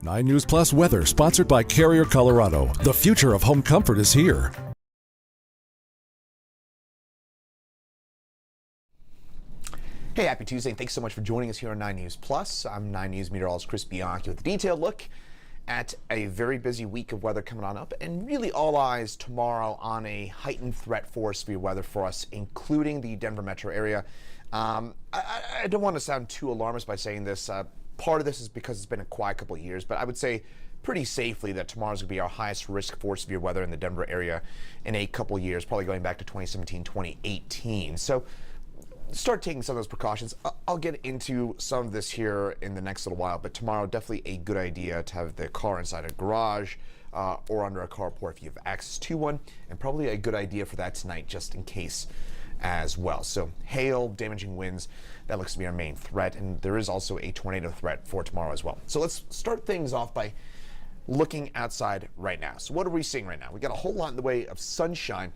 9 News Plus weather, sponsored by Carrier Colorado. The future of home comfort is here. Hey, happy Tuesday, and thanks so much for joining us here on 9 News Plus. I'm 9 News meteorologist Chris Bianchi with a detailed look at a very busy week of weather coming on up, and really all eyes tomorrow on a heightened threat for severe weather for us, including the Denver metro area. I don't want to sound too alarmist by saying this. Part of this is because it's been a quiet couple of years, but I would say pretty safely that tomorrow's going to be our highest risk for severe weather in the Denver area in a couple of years, probably going back to 2017, 2018. So start taking some of those precautions. I'll get into some of this here in the next little while, but tomorrow definitely a good idea to have the car inside a garage or under a carport if you have access to one, and probably a good idea for that tonight just in case as well. So hail, damaging winds, that looks to be our main threat, and there is also a tornado threat for tomorrow as well. So let's start things off by looking outside right now. So what are we seeing right now? We got a whole lot in the way of sunshine,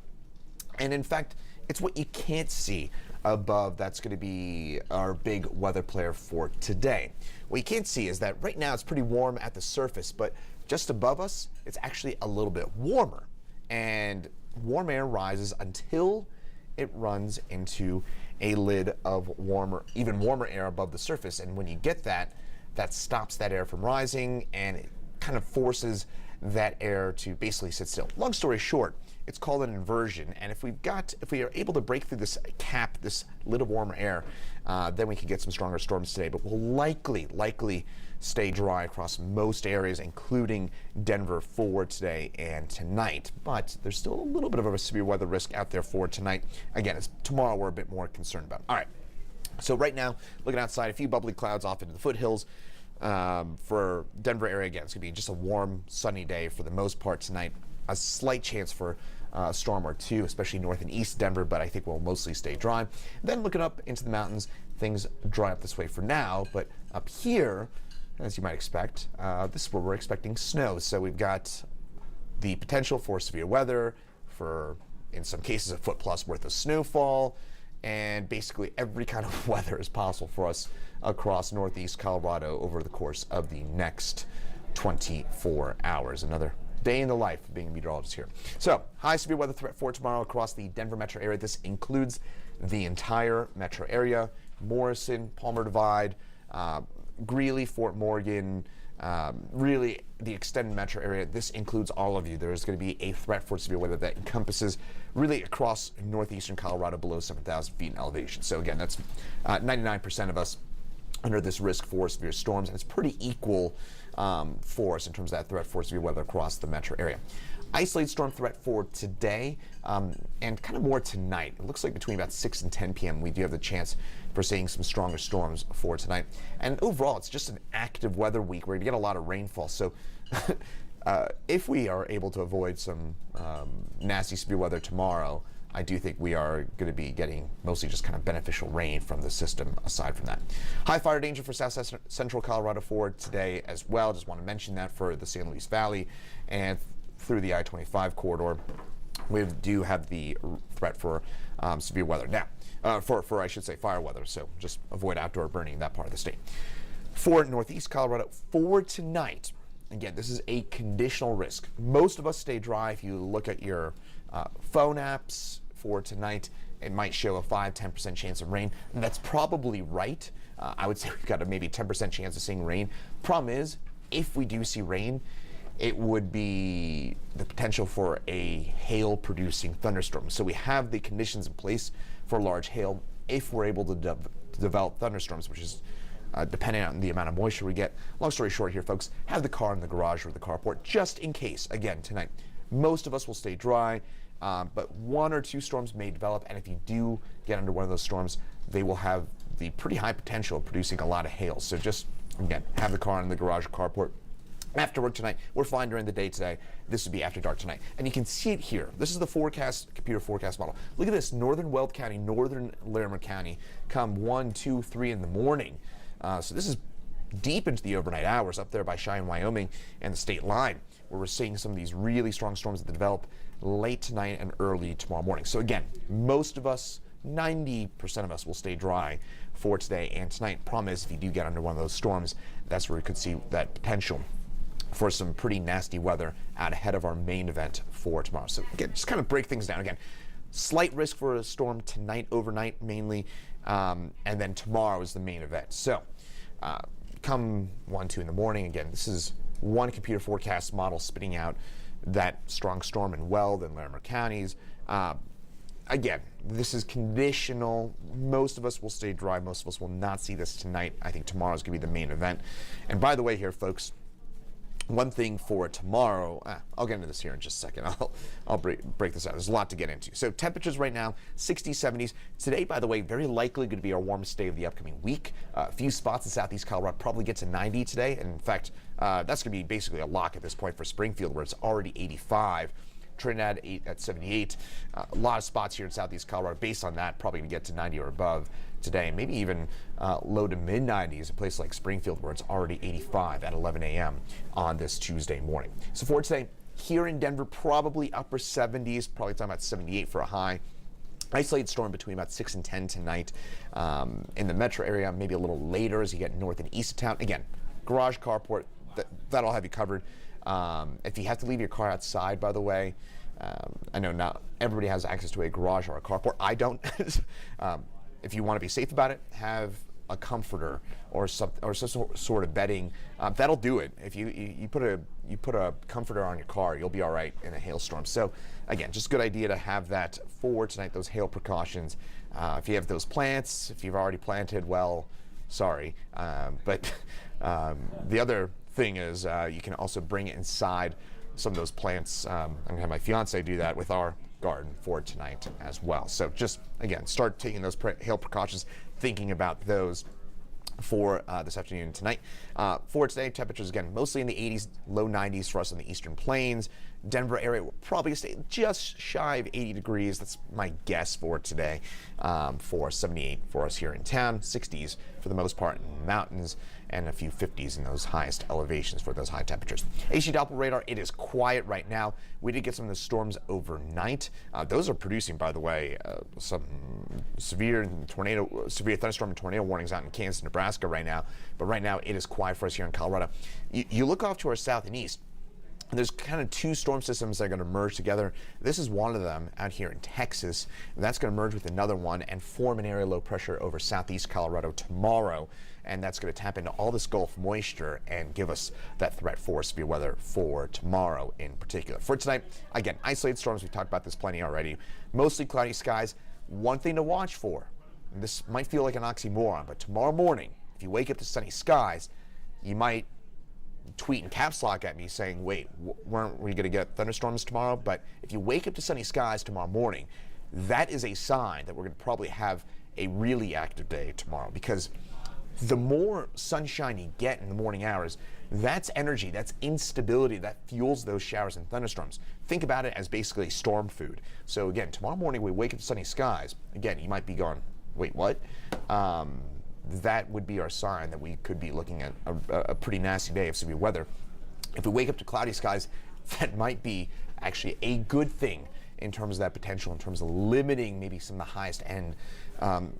and in fact, it's what you can't see above that's going to be our big weather player for today. What you can't see is that right now it's pretty warm at the surface, but just above us, it's actually a little bit warmer, and warm air rises until it runs into a lid of warmer, even warmer air above the surface. And when you get that, that stops that air from rising, and it kind of forces that air to basically sit still. Long story short, it's called an inversion, and if we are able to break through this cap, this lid of warmer air, then we can get some stronger storms today. But we'll likely stay dry across most areas, including Denver, for today and tonight. But there's still a little bit of a severe weather risk out there for tonight. Again, it's tomorrow we're a bit more concerned about. All right, so right now, looking outside, a few bubbly clouds off into the foothills. For Denver area, again, it's going to be just a warm, sunny day for the most part tonight. A slight chance for a storm or two, especially north and east Denver, but I think we'll mostly stay dry. Then looking up into the mountains, things dry up this way for now, but up here, as you might expect, this is where we're expecting snow. So we've got the potential for severe weather, for, in some cases, a foot plus worth of snowfall, and basically every kind of weather is possible for us across northeast Colorado over the course of the next 24 hours. Another day in the life of being a meteorologist here. So, high severe weather threat for tomorrow across the Denver metro area. This includes the entire metro area: Morrison, Palmer Divide, Greeley, Fort Morgan, really the extended metro area. This includes all of you. There's going to be a threat for severe weather that encompasses really across northeastern Colorado below 7,000 feet in elevation. So again, that's 99% of us under this risk for severe storms, and it's pretty equal for us in terms of that threat for severe weather across the metro area. Isolated storm threat for today and kind of more tonight. It looks like between about 6 and 10 p.m. we do have the chance for seeing some stronger storms for tonight. And overall, it's just an active weather week. We're going to get a lot of rainfall. So if we are able to avoid some nasty severe weather tomorrow, I do think we are going to be getting mostly just kind of beneficial rain from the system aside from that. High fire danger for south central Colorado for today as well. Just want to mention that for the San Luis Valley and through the I-25 corridor. We do have the threat for severe weather now, for I should say fire weather, so just avoid outdoor burning in that part of the state. For northeast Colorado, for tonight, again, this is a conditional risk. Most of us stay dry. If you look at your phone apps for tonight, it might show a 5-10% chance of rain, and that's probably right. I would say we've got a maybe 10% chance of seeing rain. Problem is, if we do see rain, it would be the potential for a hail-producing thunderstorm. So we have the conditions in place for large hail if we're able to develop thunderstorms, which is depending on the amount of moisture we get. Long story short here, folks, have the car in the garage or the carport just in case. Again, tonight, most of us will stay dry, but 1 or 2 storms may develop, and if you do get under one of those storms, they will have the pretty high potential of producing a lot of hail. So just, again, have the car in the garage or carport. After work tonight, we're fine during the day today. This would be after dark tonight. And you can see it here. This is the forecast, computer forecast model. Look at this, northern Weld County, northern Larimer County, come 1, 2, 3 in the morning. So this is deep into the overnight hours up there by Cheyenne, Wyoming, and the state line, where we're seeing some of these really strong storms that develop late tonight and early tomorrow morning. So again, most of us, 90% of us will stay dry for today and tonight. Problem is, if you do get under one of those storms, that's where we could see that potential for some pretty nasty weather out ahead of our main event for tomorrow. So again, just kind of break things down again. Slight risk for a storm tonight, overnight mainly, and then tomorrow is the main event. So come 1, 2 in the morning, again, this is one computer forecast model spitting out that strong storm in Weld and Larimer counties. Again, this is conditional. Most of us will stay dry. Most of us will not see this tonight. I think tomorrow is going to be the main event. And by the way here, folks, one thing for tomorrow, I'll get into this here in just a second. I'll break this out. There's a lot to get into. So temperatures right now, 60s, 70s. Today, by the way, very likely going to be our warmest day of the upcoming week. A few spots in southeast Colorado probably get to 90 today. And in fact, that's going to be basically a lock at this point for Springfield, where it's already 85. Trinidad at 78. A lot of spots here in southeast Colorado based on that, probably going to get to 90 or above today. Maybe even low to mid 90s, a place like Springfield where it's already 85 at 11 a.m. on this Tuesday morning. So for today, here in Denver, probably upper 70s, probably talking about 78 for a high. Isolated storm between about 6 and 10 tonight in the metro area, maybe a little later as you get north and east of town. Again, garage, carport, that'll have you covered. If you have to leave your car outside, by the way, I know not everybody has access to a garage or a carport. I don't. If you want to be safe about it, have a comforter or some sort of bedding. That'll do it. If you put a comforter on your car, you'll be all right in a hailstorm. So again, just a good idea to have that for tonight. Those hail precautions. If you have those plants, if you've already planted, well, sorry. But the other thing is you can also bring it inside some of those plants. I'm gonna have my fiance do that with our garden for tonight as well. So just again, start taking those hail precautions, thinking about those for this afternoon and tonight. For today, temperatures again mostly in the 80s, low 90s for us in the eastern plains. Denver area will probably stay just shy of 80 degrees. That's my guess for today. For 78 for us here in town, 60s for the most part in the mountains, and a few 50s in those highest elevations for those high temperatures. AC Doppler radar, it is quiet right now. We did get some of the storms overnight. Those are producing, by the way, some severe thunderstorm and tornado warnings out in Kansas, Nebraska right now. But right now it is quiet for us here in Colorado. You look off to our south and east. There's kind of two storm systems that are going to merge together. This is one of them out here in Texas. That's going to merge with another one and form an area low pressure over southeast Colorado tomorrow. And that's going to tap into all this Gulf moisture and give us that threat for severe weather for tomorrow in particular. For tonight, again, isolated storms. We've talked about this plenty already. Mostly cloudy skies. One thing to watch for, and this might feel like an oxymoron, but tomorrow morning, if you wake up to sunny skies, you might tweet in caps lock at me saying, wait, weren't we going to get thunderstorms tomorrow? But if you wake up to sunny skies tomorrow morning, that is a sign that we're going to probably have a really active day tomorrow, because the more sunshine you get in the morning hours, that's energy, that's instability, that fuels those showers and thunderstorms. Think about it as basically storm food. So again, tomorrow morning we wake up to sunny skies. Again, you might be going, wait, what? That would be our sign that we could be looking at a pretty nasty day of severe weather. If we wake up to cloudy skies, that might be actually a good thing in terms of that potential, in terms of limiting maybe some of the highest end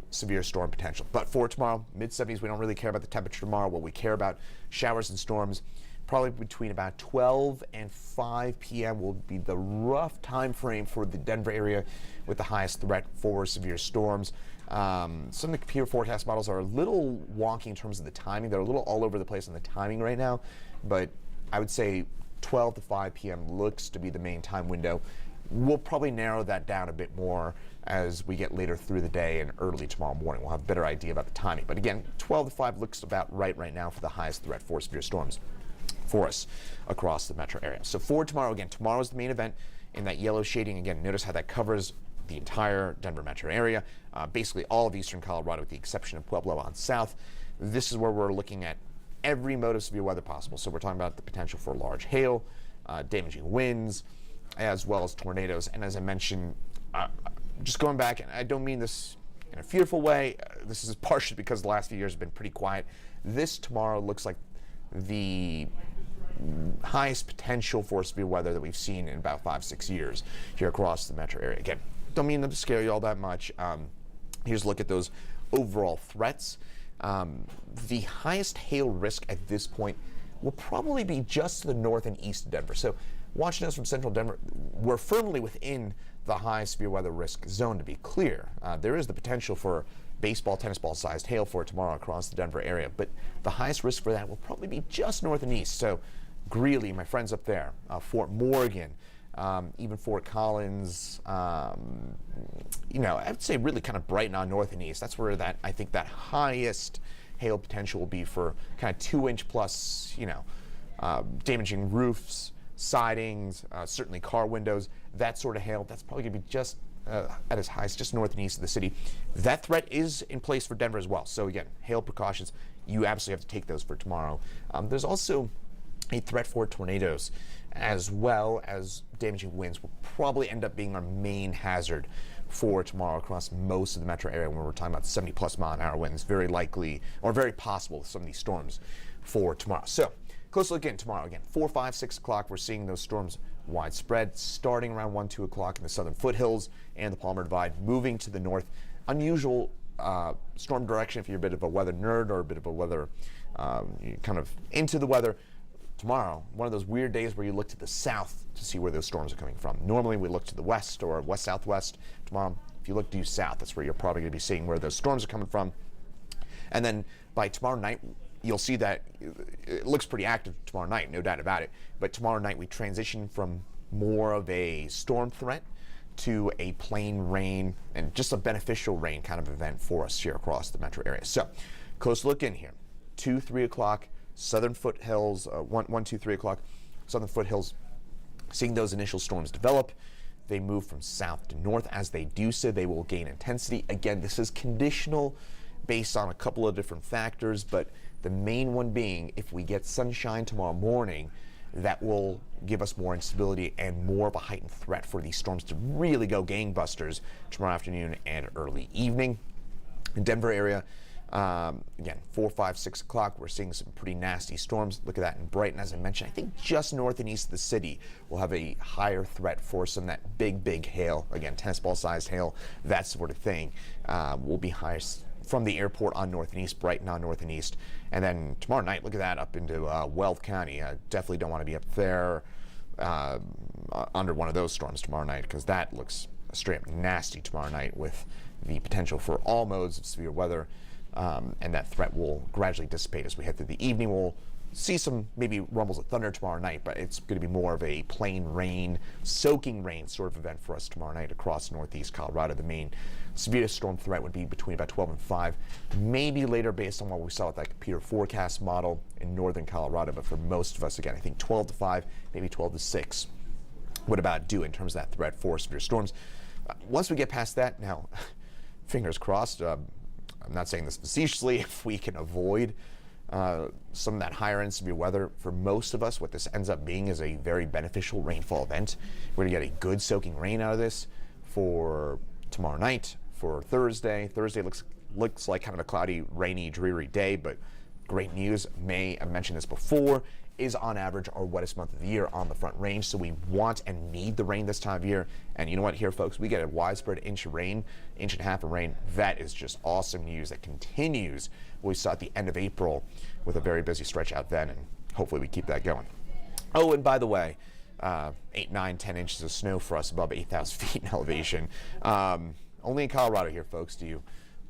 severe storm potential. But for tomorrow, mid-70s, we don't really care about the temperature tomorrow. What we care about, showers and storms, probably between about 12 and 5 p.m. will be the rough time frame for the Denver area with the highest threat for severe storms. Some of the computer forecast models are a little wonky in terms of the timing. They're a little all over the place on the timing right now, but I would say 12 to 5 p.m. looks to be the main time window. We'll probably narrow that down a bit more as we get later through the day and early tomorrow morning. We'll have a better idea about the timing. But again, 12 to 5 looks about right now for the highest threat for severe storms for us across the metro area. So for tomorrow, again, tomorrow's the main event in that yellow shading. Again, notice how that covers the entire Denver metro area, basically all of eastern Colorado with the exception of Pueblo on south. This is where we're looking at every mode of severe weather possible. So we're talking about the potential for large hail, damaging winds, as well as tornadoes. And as I mentioned, just going back, and I don't mean this in a fearful way, this is partially because the last few years have been pretty quiet. This tomorrow looks like the highest potential for severe weather that we've seen in about 5-6 years here across the metro area. Again, don't mean to scare you all that much. Here's a look at those overall threats. The highest hail risk at this point will probably be just to the north and east of Denver. So watching us from central Denver, we're firmly within the high severe weather risk zone, to be clear. There is the potential for baseball, tennis ball sized hail for tomorrow across the Denver area, but the highest risk for that will probably be just north and east. So Greeley, my friends up there, Fort Morgan, even Fort Collins, I would say really kind of Brighton on north and east. That's where I think that highest hail potential will be for kind of 2-inch plus, damaging roofs, sidings, certainly car windows, that sort of hail. That's probably going to be just at its highest, just north and east of the city. That threat is in place for Denver as well. So again, hail precautions, you absolutely have to take those for tomorrow. There's also a threat for tornadoes, as well as damaging winds will probably end up being our main hazard for tomorrow across most of the metro area when we're talking about 70+ mile an hour winds, very likely or very possible with some of these storms for tomorrow. So close look in tomorrow again, 4, 5, 6 o'clock, we're seeing those storms widespread, starting around 1, 2 o'clock in the southern foothills and the Palmer Divide, moving to the north. Unusual storm direction if you're a bit of a weather nerd or a bit of a weather kind of into the weather. Tomorrow, one of those weird days where you look to the south to see where those storms are coming from. Normally we look to the west or west-southwest. Tomorrow, if you look due south, that's where you're probably going to be seeing where those storms are coming from. And then by tomorrow night, you'll see that it looks pretty active tomorrow night, no doubt about it. But tomorrow night we transition from more of a storm threat to a plain rain and just a beneficial rain kind of event for us here across the metro area. So, close look in here. 2, 3 o'clock, southern foothills, 1, 2, 3 o'clock, southern foothills, seeing those initial storms develop. They move from south to north. As they do so, they will gain intensity. Again, this is conditional based on a couple of different factors, but the main one being if we get sunshine tomorrow morning, that will give us more instability and more of a heightened threat for these storms to really go gangbusters tomorrow afternoon and early evening. In Denver area, again, 4, 5, 6 o'clock, we're seeing some pretty nasty storms. Look at that in Brighton, as I mentioned. I think just north and east of the city will have a higher threat for some of that big hail. Again, tennis ball sized hail, that sort of thing, will be highest from the airport on north and east, Brighton on north and east. And then tomorrow night, look at that up into Weld County. I definitely don't want to be up there under one of those storms tomorrow night, because that looks straight up nasty tomorrow night with the potential for all modes of severe weather. And that threat will gradually dissipate as we head through the evening. We'll see some maybe rumbles of thunder tomorrow night, but it's going to be more of a plain rain, soaking rain sort of event for us tomorrow night across northeast Colorado. The main severest storm threat would be between about 12 and 5, maybe later based on what we saw with that computer forecast model in northern Colorado. But for most of us, again, I think 12 to 5, maybe 12 to 6 would about do in terms of that threat for severe storms. Once we get past that, now, fingers crossed, I'm not saying this facetiously, if we can avoid some of that higher end severe weather, for most of us, what this ends up being is a very beneficial rainfall event. We're going to get a good soaking rain out of this for tomorrow night, for Thursday. Thursday looks like kind of a cloudy, rainy, dreary day, but great news, I mentioned this before, is on average our wettest month of the year on the front range. So we want and need the rain this time of year. And you know what, here folks, we get a widespread inch of rain, inch and a half of rain. That is just awesome news. That continues what we saw at the end of April with a very busy stretch out then, and hopefully we keep that going. Oh, and by the way, 8, 9, 10 inches of snow for us above 8,000 feet in elevation. Only in Colorado here, folks, do you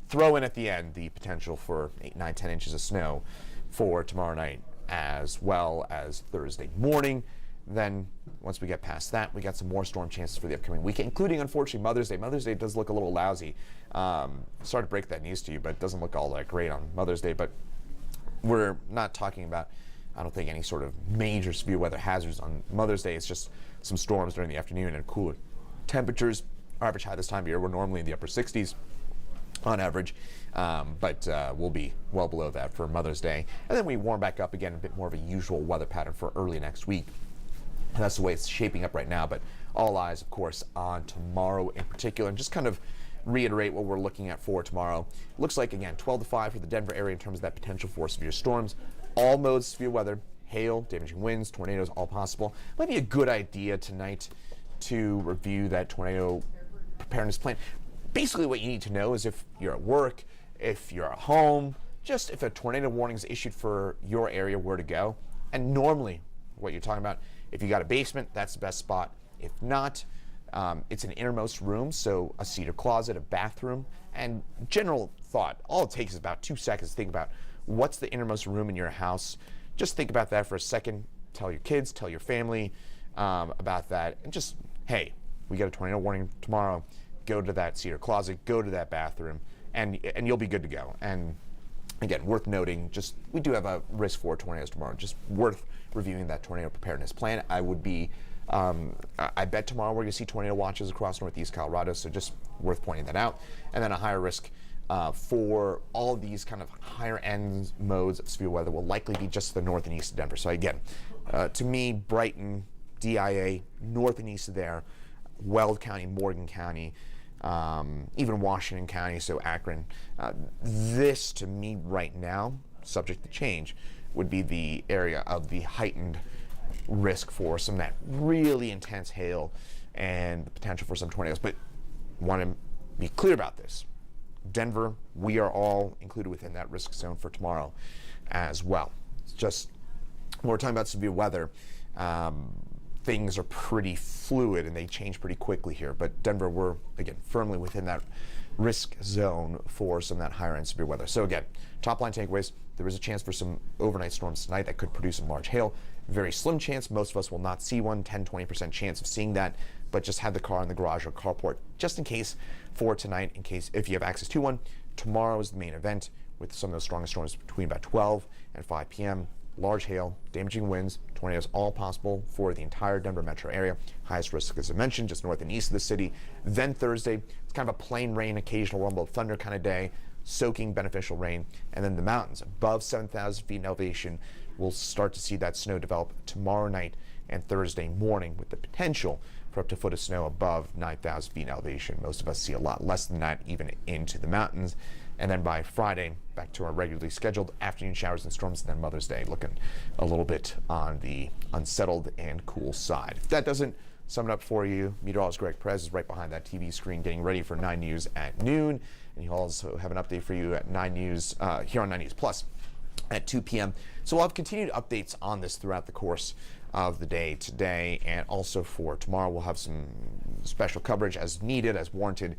throw in at the end the potential for 8, 9, 10 inches of snow for tomorrow night, as well as Thursday morning. Then once we get past that, we got some more storm chances for the upcoming weekend, including, unfortunately, Mother's Day. Mother's Day does look a little lousy. Sorry to break that news to you, but it doesn't look all that great on Mother's Day. But we're not talking about, I don't think, any sort of major severe weather hazards on Mother's Day. It's just some storms during the afternoon and cooler temperatures. Our average high this time of year, we're normally in the upper 60s on average, but we'll be well below that for Mother's Day. And then we warm back up again, a bit more of a usual weather pattern for early next week. And that's the way it's shaping up right now, but all eyes, of course, on tomorrow in particular. And just kind of reiterate what we're looking at for tomorrow. Looks like, again, 12 to 5 for the Denver area in terms of that potential for severe storms. All modes of severe weather, hail, damaging winds, tornadoes, all possible. Might be a good idea tonight to review that tornado preparedness plan. Basically what you need to know is if you're at work, if you're at home, just if a tornado warning is issued for your area, where to go. And normally, what you're talking about, if you got a basement, that's the best spot. If not, it's an innermost room, so a cedar closet, a bathroom, and general thought. All it takes is about 2 seconds to think about what's the innermost room in your house. Just think about that for a second. Tell your kids, tell your family about that, and just, hey, we got a tornado warning tomorrow. Go to that cedar closet, go to that bathroom, and you'll be good to go. And again, worth noting, just we do have a risk for tornadoes tomorrow. Just worth reviewing that tornado preparedness plan. I would be, I bet tomorrow we're going to see tornado watches across northeast Colorado, so just worth pointing that out. And then a higher risk for all of these kind of higher end modes of severe weather will likely be just the north and east of Denver. So again, to me, Brighton, DIA, north and east of there, Weld County, Morgan County, even Washington County, so Akron. This, to me, right now, subject to change, would be the area of the heightened risk for some of that really intense hail and the potential for some tornadoes. But want to be clear about this. Denver, we are all included within that risk zone for tomorrow as well. It's just, when we're talking about severe weather, things are pretty fluid and they change pretty quickly here. But Denver, we're, again, firmly within that risk zone for some of that higher end severe weather. So again, top line takeaways, there is a chance for some overnight storms tonight that could produce some large hail. Very slim chance, most of us will not see one, 10-20% chance of seeing that, but just have the car in the garage or carport just in case for tonight, in case if you have access to one. Tomorrow is the main event with some of those strongest storms between about 12 and 5 p.m. Large hail, damaging winds, tornadoes, all possible for the entire Denver metro area. Highest risk, as I mentioned, just north and east of the city. Then Thursday, it's kind of a plain rain, occasional rumble of thunder kind of day, soaking beneficial rain. And then the mountains above 7,000 feet in elevation, we'll start to see that snow develop tomorrow night and Thursday morning with the potential for up to a foot of snow above 9,000 feet in elevation. Most of us see a lot less than that, even into the mountains. And then by Friday, back to our regularly scheduled afternoon showers and storms, and then Mother's Day looking a little bit on the unsettled and cool side. If that doesn't sum it up for you, meteorologist Greg Perez is right behind that TV screen getting ready for 9 News at noon. And he'll also have an update for you at 9 News, here on 9 News Plus at 2 p.m. So we'll have continued updates on this throughout the course of the day today, and also for tomorrow. We'll have some special coverage as needed, as warranted,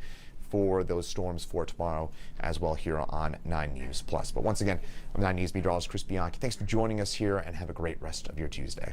for those storms for tomorrow as well here on 9 News Plus. But once again, I'm 9 News meteorologist Chris Bianchi. Thanks for joining us here, and have a great rest of your Tuesday.